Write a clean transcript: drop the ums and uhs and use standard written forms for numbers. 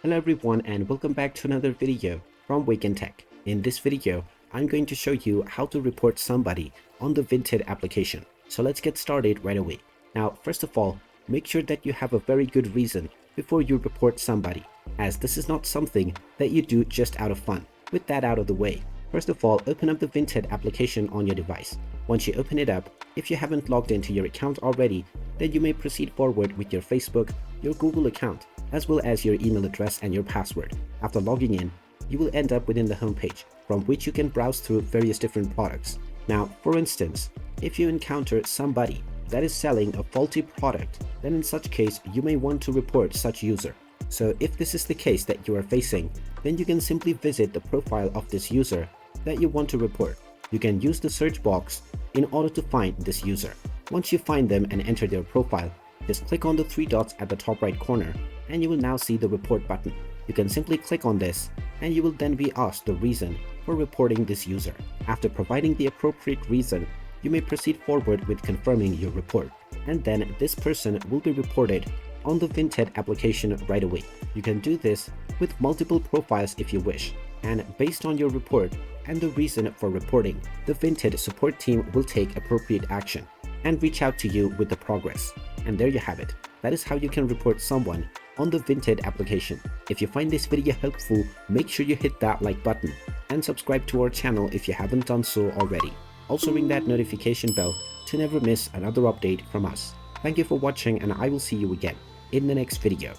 Hello everyone and welcome back to another video from Wake&Tech. In this video, I'm going to show you how to report somebody on the Vinted application. So let's get started right away. Now, first of all, make sure that you have a very good reason before you report somebody, as this is not something that you do just out of fun. With that out of the way, first of all, open up the Vinted application on your device. Once you open it up, if you haven't logged into your account already, then you may proceed forward with your Facebook, your Google account, as well as your email address and your password. After logging in, you will end up within the homepage, from which you can browse through various different products. Now, for instance, if you encounter somebody that is selling a faulty product, then in such case, you may want to report such user. So if this is the case that you are facing, then you can simply visit the profile of this user that you want to report. You can use the search box in order to find this user. Once you find them and enter their profile, just click on the three dots at the top right corner and you will now see the report button. You can simply click on this and you will then be asked the reason for reporting this user. After providing the appropriate reason, you may proceed forward with confirming your report. And then this person will be reported on the Vinted application right away. You can do this with multiple profiles if you wish. And based on your report and the reason for reporting, the Vinted support team will take appropriate action and reach out to you with the progress. And there you have it. That is how you can report someone on the Vinted application. If you find this video helpful, make sure you hit that like button and subscribe to our channel if you haven't done so already. Also ring that notification bell to never miss another update from us. Thank you for watching and I will see you again in the next video.